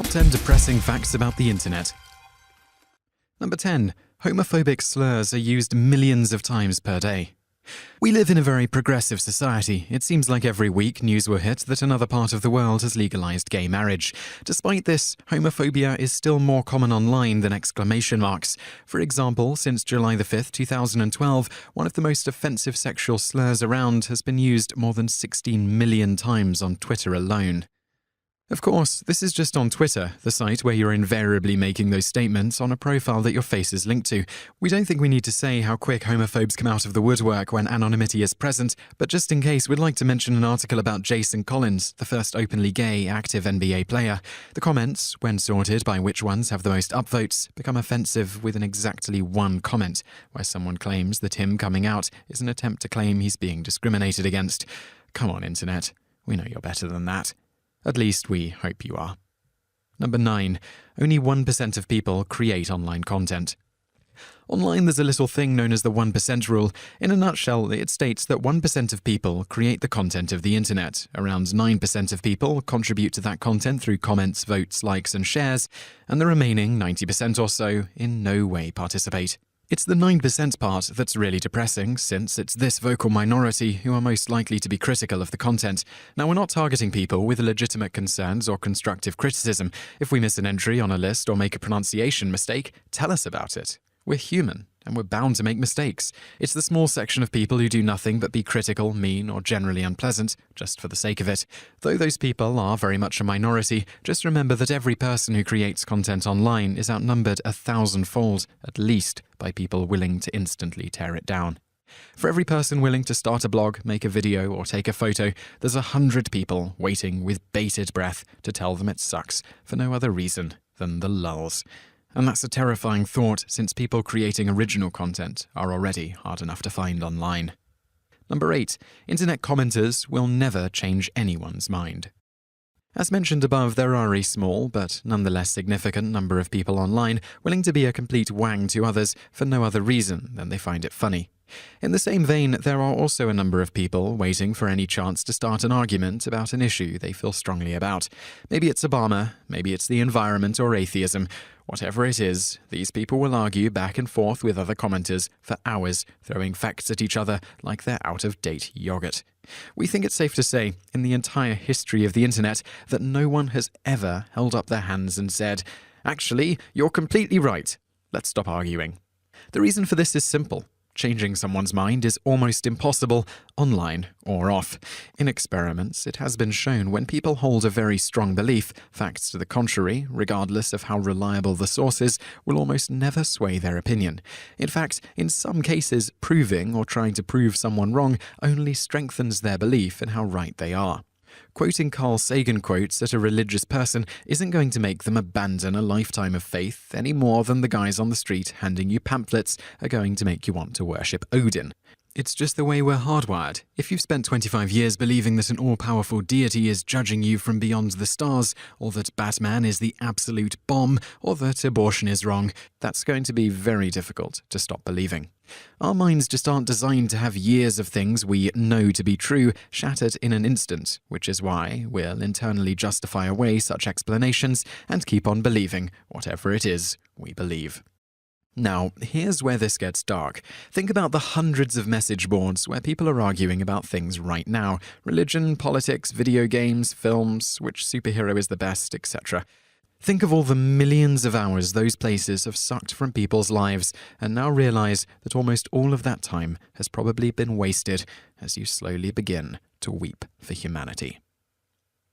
Top 10 depressing facts about the internet. Number 10. Homophobic slurs are used millions of times per day. We live in a very progressive society. It seems like every week news will hit that another part of the world has legalized gay marriage. Despite this, homophobia is still more common online than exclamation marks. For example, since July 5, 2012, one of the most offensive sexual slurs around has been used more than 16 million times on Twitter alone. Of course, this is just on Twitter, the site where you're invariably making those statements on a profile that your face is linked to. We don't think we need to say how quick homophobes come out of the woodwork when anonymity is present, but just in case, we'd like to mention an article about Jason Collins, the first openly gay active NBA player. The comments, when sorted by which ones have the most upvotes, become offensive with an exactly one comment, where someone claims that him coming out is an attempt to claim he's being discriminated against. Come on, internet. We know you're better than that. At least we hope you are. Number 9. Only 1% of people create online content. Online, there's a little thing known as the 1% rule. In a nutshell, it states that 1% of people create the content of the internet. Around 9% of people contribute to that content through comments, votes, likes, and shares, and the remaining 90% or so in no way participate. It's the 9% part that's really depressing, since it's this vocal minority who are most likely to be critical of the content. Now, we're not targeting people with legitimate concerns or constructive criticism. If we miss an entry on a list or make a pronunciation mistake, tell us about it. We're human, and we're bound to make mistakes. It's the small section of people who do nothing but be critical, mean, or generally unpleasant, just for the sake of it. Though those people are very much a minority, just remember that every person who creates content online is outnumbered 1,000-fold, at least, by people willing to instantly tear it down. For every person willing to start a blog, make a video, or take a photo, there's 100 people waiting with bated breath to tell them it sucks, for no other reason than the lulz. And that's a terrifying thought, since people creating original content are already hard enough to find online. Number 8. Internet commenters will never change anyone's mind. As mentioned above, there are a small, but nonetheless significant number of people online willing to be a complete wang to others for no other reason than they find it funny. In the same vein, there are also a number of people waiting for any chance to start an argument about an issue they feel strongly about. Maybe it's Obama, maybe it's the environment or atheism. Whatever it is, these people will argue back and forth with other commenters for hours, throwing facts at each other like they're out-of-date yogurt. We think it's safe to say, in the entire history of the internet, that no one has ever held up their hands and said, "Actually, you're completely right. Let's stop arguing." The reason for this is simple. Changing someone's mind is almost impossible, online or off. In experiments, it has been shown when people hold a very strong belief, facts to the contrary, regardless of how reliable the source is, will almost never sway their opinion. In fact, in some cases, proving or trying to prove someone wrong only strengthens their belief in how right they are. Quoting Carl Sagan quotes at a religious person isn't going to make them abandon a lifetime of faith any more than the guys on the street handing you pamphlets are going to make you want to worship Odin. It's just the way we're hardwired. If you've spent 25 years believing that an all-powerful deity is judging you from beyond the stars, or that Batman is the absolute bomb, or that abortion is wrong, that's going to be very difficult to stop believing. Our minds just aren't designed to have years of things we know to be true shattered in an instant, which is why we'll internally justify away such explanations and keep on believing whatever it is we believe. Now, here's where this gets dark. Think about the hundreds of message boards where people are arguing about things right now. Religion, politics, video games, films, which superhero is the best, etc. Think of all the millions of hours those places have sucked from people's lives, and now realize that almost all of that time has probably been wasted as you slowly begin to weep for humanity.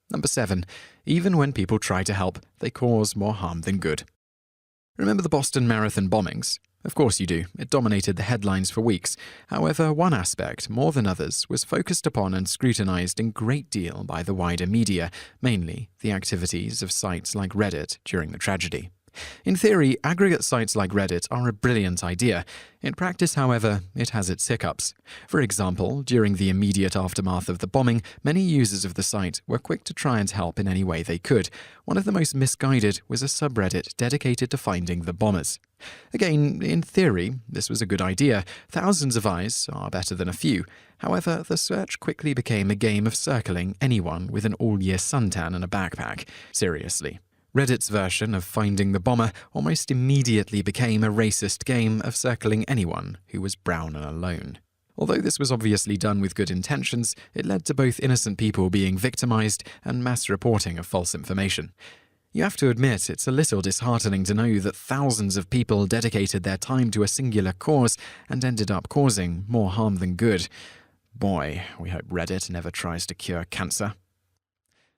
Number 7. Even when people try to help, they cause more harm than good. Remember the Boston Marathon bombings? Of course you do. It dominated the headlines for weeks. However, one aspect, more than others, was focused upon and scrutinized in great deal by the wider media, mainly the activities of sites like Reddit during the tragedy. In theory, aggregate sites like Reddit are a brilliant idea. In practice, however, it has its hiccups. For example, during the immediate aftermath of the bombing, many users of the site were quick to try and help in any way they could. One of the most misguided was a subreddit dedicated to finding the bombers. Again, in theory, this was a good idea. Thousands of eyes are better than a few. However, the search quickly became a game of circling anyone with an all-year suntan and a backpack. Seriously. Reddit's version of Finding the Bomber almost immediately became a racist game of circling anyone who was brown and alone. Although this was obviously done with good intentions, it led to both innocent people being victimized and mass reporting of false information. You have to admit, it's a little disheartening to know that thousands of people dedicated their time to a singular cause and ended up causing more harm than good. Boy, we hope Reddit never tries to cure cancer.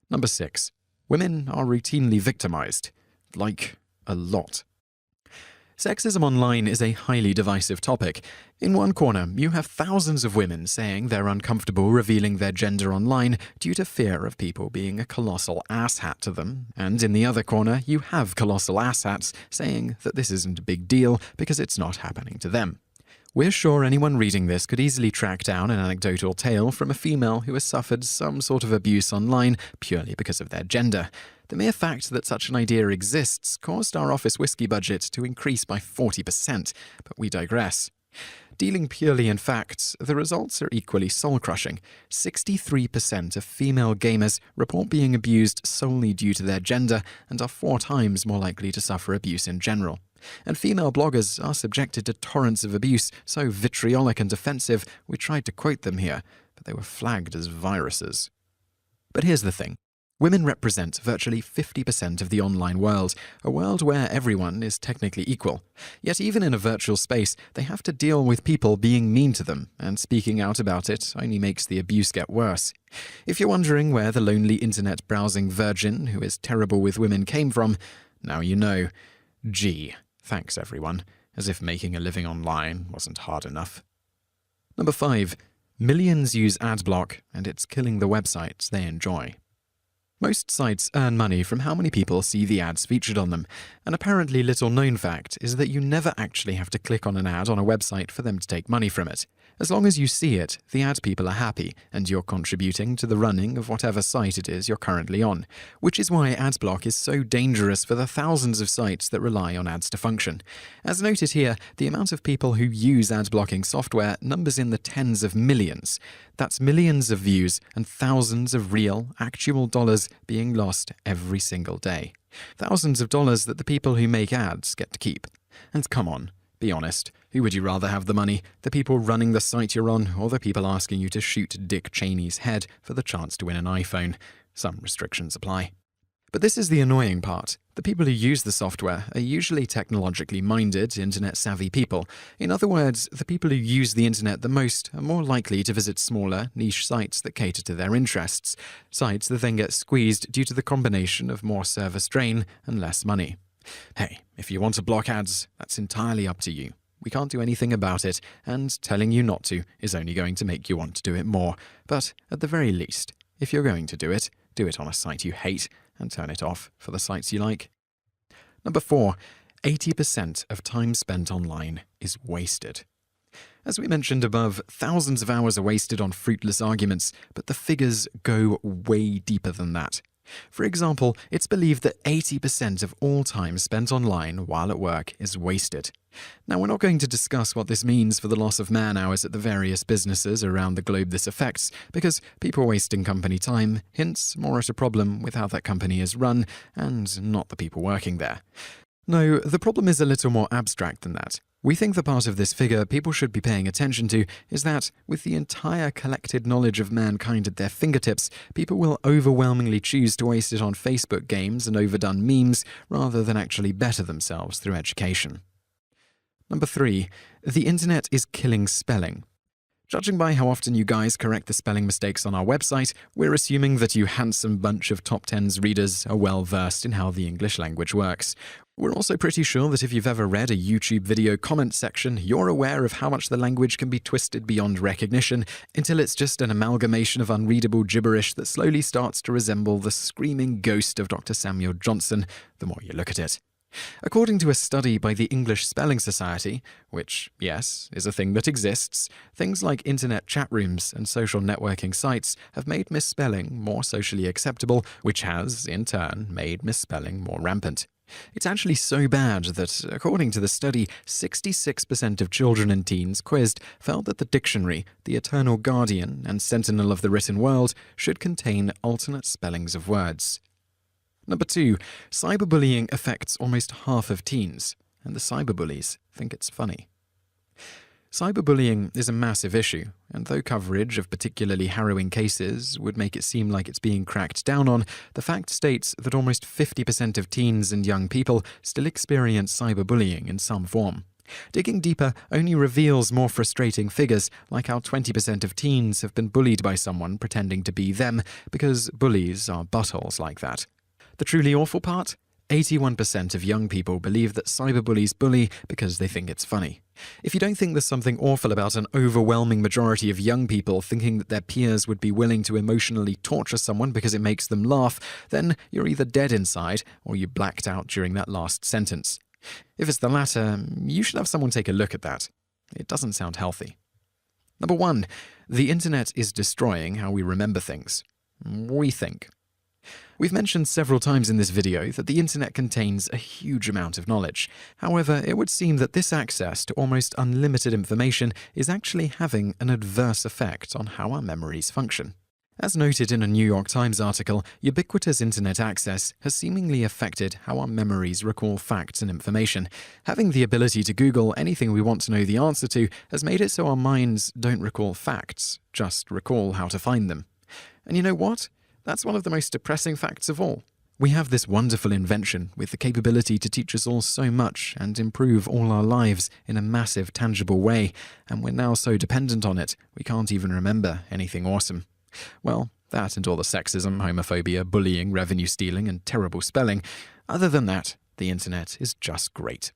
Number 6. Women are routinely victimized. Like, a lot. Sexism online is a highly divisive topic. In one corner, you have thousands of women saying they're uncomfortable revealing their gender online due to fear of people being a colossal asshat to them, and in the other corner, you have colossal asshats saying that this isn't a big deal because it's not happening to them. We're sure anyone reading this could easily track down an anecdotal tale from a female who has suffered some sort of abuse online purely because of their gender. The mere fact that such an idea exists caused our office whiskey budget to increase by 40%, but we digress. Dealing purely in facts, the results are equally soul-crushing. 63% of female gamers report being abused solely due to their gender and are 4 times more likely to suffer abuse in general. And female bloggers are subjected to torrents of abuse so vitriolic and offensive we tried to quote them here, but they were flagged as viruses. But here's the thing. Women represent virtually 50% of the online world, a world where everyone is technically equal. Yet even in a virtual space, they have to deal with people being mean to them, and speaking out about it only makes the abuse get worse. If you're wondering where the lonely internet browsing virgin who is terrible with women came from, now you know. Gee. Thanks, everyone, as if making a living online wasn't hard enough. Number 5. Millions use adblock, and it's killing the websites they enjoy. Most sites earn money from how many people see the ads featured on them. An apparently little-known fact is that you never actually have to click on an ad on a website for them to take money from it. As long as you see it, the ad people are happy, and you're contributing to the running of whatever site it is you're currently on, which is why adblock is so dangerous for the thousands of sites that rely on ads to function. As noted here, the amount of people who use ad-blocking software numbers in the tens of millions. That's millions of views and thousands of real, actual dollars being lost every single day. Thousands of dollars that the people who make ads get to keep. And come on, be honest, who would you rather have the money? The people running the site you're on, or the people asking you to shoot Dick Cheney's head for the chance to win an iPhone? Some restrictions apply. But this is the annoying part. The people who use the software are usually technologically minded, internet-savvy people. In other words, the people who use the internet the most are more likely to visit smaller, niche sites that cater to their interests, sites that then get squeezed due to the combination of more service drain and less money. Hey, if you want to block ads, that's entirely up to you. We can't do anything about it, and telling you not to is only going to make you want to do it more. But at the very least, if you're going to do it on a site you hate, and turn it off for the sites you like. Number 4. 80% of time spent online is wasted. As we mentioned above, thousands of hours are wasted on fruitless arguments, but the figures go way deeper than that. For example, it's believed that 80% of all time spent online while at work is wasted. Now, we're not going to discuss what this means for the loss of man-hours at the various businesses around the globe this affects, because people wasting company time hints more at a problem with how that company is run, and not the people working there. No, the problem is a little more abstract than that. We think the part of this figure people should be paying attention to is that, with the entire collected knowledge of mankind at their fingertips, people will overwhelmingly choose to waste it on Facebook games and overdone memes rather than actually better themselves through education. Number 3. The internet is killing spelling. Judging by how often you guys correct the spelling mistakes on our website, we're assuming that you handsome bunch of Top 10's readers are well versed in how the English language works. We're also pretty sure that if you've ever read a YouTube video comment section, you're aware of how much the language can be twisted beyond recognition until it's just an amalgamation of unreadable gibberish that slowly starts to resemble the screaming ghost of Dr. Samuel Johnson the more you look at it. According to a study by the English Spelling Society, which, yes, is a thing that exists, things like internet chat rooms and social networking sites have made misspelling more socially acceptable, which has, in turn, made misspelling more rampant. It's actually so bad that, according to the study, 66% of children and teens quizzed felt that the dictionary, the eternal guardian and sentinel of the written world, should contain alternate spellings of words. Number 2, cyberbullying affects almost half of teens, and the cyberbullies think it's funny. Cyberbullying is a massive issue, and though coverage of particularly harrowing cases would make it seem like it's being cracked down on, the fact states that almost 50% of teens and young people still experience cyberbullying in some form. Digging deeper only reveals more frustrating figures, like how 20% of teens have been bullied by someone pretending to be them, because bullies are buttholes like that. The truly awful part? 81% of young people believe that cyberbullies bully because they think it's funny. If you don't think there's something awful about an overwhelming majority of young people thinking that their peers would be willing to emotionally torture someone because it makes them laugh, then you're either dead inside or you blacked out during that last sentence. If it's the latter, you should have someone take a look at that. It doesn't sound healthy. Number 1, the internet is destroying how we remember things. We think. We've mentioned several times in this video that the internet contains a huge amount of knowledge. However, it would seem that this access to almost unlimited information is actually having an adverse effect on how our memories function. As noted in a New York Times article, ubiquitous internet access has seemingly affected how our memories recall facts and information. Having the ability to Google anything we want to know the answer to has made it so our minds don't recall facts, just recall how to find them. And you know what? That's one of the most depressing facts of all. We have this wonderful invention with the capability to teach us all so much and improve all our lives in a massive, tangible way, and we're now so dependent on it, we can't even remember anything awesome. Well, that and all the sexism, homophobia, bullying, revenue stealing, and terrible spelling. Other than that, the internet is just great.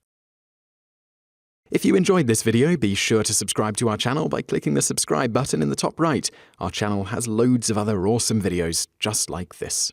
If you enjoyed this video, be sure to subscribe to our channel by clicking the subscribe button in the top right. Our channel has loads of other awesome videos just like this.